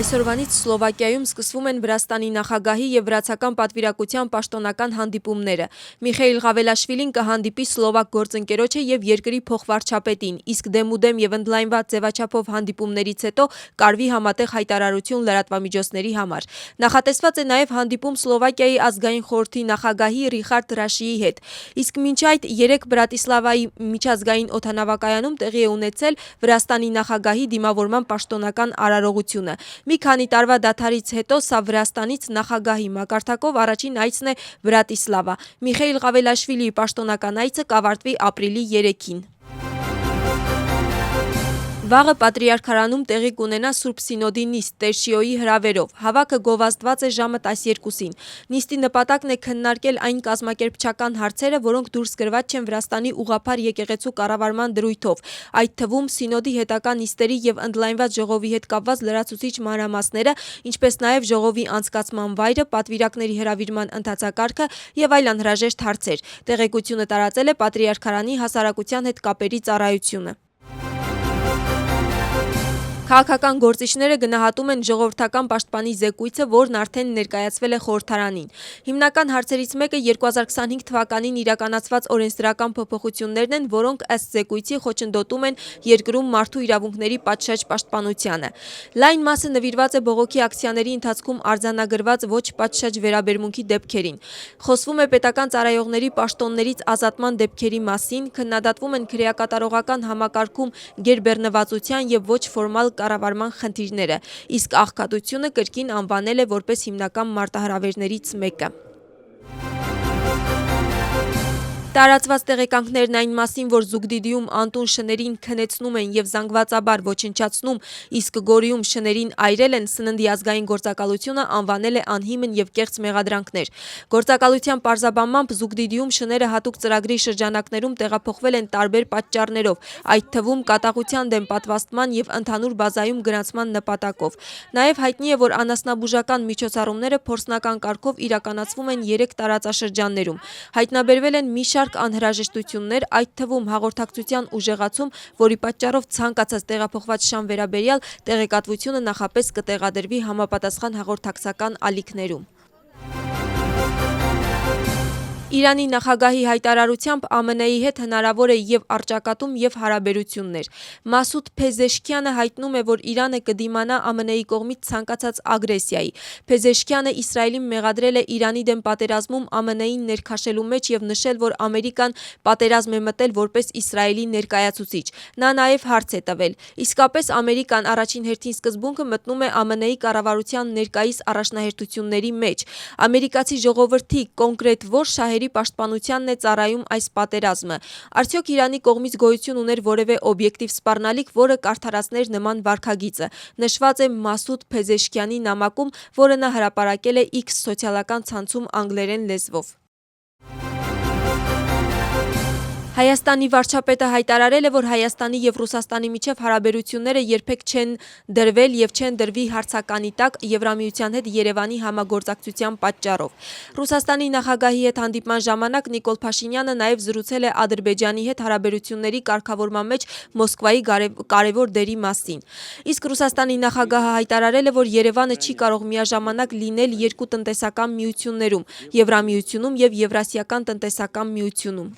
Այսօրվանից Սլովակիայում սկսվում են Վրաստանի նախագահի եւ վրացական պատվիրակության պաշտոնական հանդիպումները։ Միխեիլ Ղավելաշվիլին կհանդիպի սլովակ գործընկերոջը եւ երկրի փոխվարչապետին, իսկ դեմուդեմ եւ ընդլայնված ձևաչափով հանդիպումներից հետո կարվի համատեղ հայտարարություն լրատվամիջոցների համար։ Նախատեսված է նաեւ հանդիպում Սլովակիայի ազգային խորհրդի նախագահի Ռիխարդ Ռաշիի հետ։ Իսկ մինչ այդ երեկ Բրատիսլավայի միջազգային օդանավակայանում տեղի է ունեցել Վրաստանի նախագահի դիմավորման պաշտոնական արարողությունը։ Մի քանի տարվա դադարից հետո սա Վրաստանից նախագահի մակարդակով առաջին այցն է Բրատիսլավա։ Միխեիլ Ղավելաշվիլիի պաշտոնական այցը կավարտվի ապրիլի 3-ին։ Վաղը Պատրիարքարանում տեղի կունենա Սուրբ Սինոդի նիստ Տերշիոյի հրավերով։ Հավաքը գովազդված է ժամը 12-ին։ Նիստի նպատակն է քննարկել այն կազմակերպչական հարցերը, որոնք դուրս գրված չեն Վրաստանի ուղղափառ եկեղեցու կառավարման դրույթով, այդ թվում Սինոդի հետագա նիստերի եւ ընդլայնված ժողովի հետ կապված լրացուցիչ մանրամասները, ինչպես նաեւ ժողովի անցկացման վայրը, պատվիրակների հրավիրման ընթացակարգը եւ այլ անհրաժեշտ հարցեր։ Տեղեկությունը տարածել է Պատրիարքարանի հասարակության հետ կապերի ծառայությունը։ Քաղաքական գործիչները գնահատում են ժողովրդական պաշտպանի զեկույցը, որն արդեն ներկայացվել է խորհրդարանին։ Հիմնական հարցերից մեկը 2025 թվականին իրականացված օրենսդրական փոփոխություններն են, որոնք ըստ զեկույցի խոչընդոտում են երկրում մարդու իրավունքների պատշաճ պաշտպանությանը։ Լայն մասը նվիրված է բողոքի ակցիաների ընթացքում արձանագրված ոչ պատշաճ վերաբերմունքի դեպքերին։ Խոսվում է պետական ծառայողների պաշտոններից ազատման դեպքերի մասին, քննադատվում են քրեակատարողական համակարգում գերբեռնվածության եւ ոչ ֆորմալ կառավարման խնդիրները, իսկ աղքատությունը կրկին անվանել է որպես հիմնական մարտահրավերներից մեկը։ Տարածված տեղեկանքներն այն մասին, որ Զուգդիդիում անտուն շներին քնեցնում են եւ զանգվածաբար ոչնչացնում, իսկ Գորիում շներին այրել են, Սննդի ազգային գործակալությունը անվանել է անհիմն եւ կեղծ մեղադրանքներ։ Գործակալության պարզաբանմամբ Զուգդիդիում շները հատուկ ծրագրի շրջանակներում տեղափոխվել են տարբեր պատճառներով, այդ թվում կատաղության դեմ պատվաստման եւ ընդհանուր բազայում գրանցման նպատակով։ Նաեւ հայտնի է, որ անասնաբուժական միջոցառումները փորձնական կարգով իրականացվում են 3 տարածաշրջաններում։ Հայտնաբերվել են մի շարք անհրաժեշտություններ, այդ թվում հաղորդակցության ուժեղացում, որի պատճառով ցանկացած տեղափոխված շան վերաբերյալ տեղեկատվությունը նախապես կտեղադրվի համապատասխան հաղորդակցական ալիքներում։ Իրանի նախագահի հայտարարությամբ ԱՄՆ-ի հետ հնարավոր է եւ առճակատում եւ հարաբերություններ։ Մասուդ Փեզեշքյանը հայտնում է, որ Իրանը կդիմանա ԱՄՆ-ի կողմից ցանկացած ագրեսիայի։ Փեզեշքյանը Իսրայելին մեղադրել է Իրանի դեմ պատերազմում ԱՄՆ-ին ներքաշելու մեջ եւ նշել, որ Ամերիկան պատերազմ է մտել որպես Իսրայելի ներկայացուցիչ։ Նա նաեւ հարց է տվել. իսկապես Ամերիկան առաջին հերթին սկզբունքը մտնում է ԱՄՆ-ի կառավարության ներկայիս առաջնահերթությունների մեջ։ Ամերիկացի ժողովրդի կոնկրետ որ շահերի պաշտպանությանն է ծառայում այս պատերազմը։ Արդյոք Իրանի կողմից գոյություն ուներ որևէ օբյեկտիվ սպառնալիք, որը կարդարացներ նման վարքագիծը, նշված է Մասուդ Փեզեշքյանի նամակում, որը նա հրապարակել է X սոցիալական ցանցում անգլերեն լեզվով։ Հայաստանի վարչապետը հայտարարել է, որ Հայաստանի եւ Ռուսաստանի միջև հարաբերությունները երբեք չեն դրվել եւ չեն դրվի հարցականի տակ Եվրամիության հետ Երևանի համագործակցության պատճառով։ Ռուսաստանի նախագահի հետ հանդիպման ժամանակ Նիկոլ Փաշինյանը նաեւ զրուցել է Ադրբեջանի հետ հարաբերությունների կարգավորման մեջ Մոսկվայի կարևոր դերի մասին։ Իսկ Ռուսաստանի նախագահը հայտարարել է, որ Երևանը չի կարող միաժամանակ լինել երկու տնտեսական միություններում՝ Եվրամիությունում եւ Եվրասիական տնտեսական միությունում։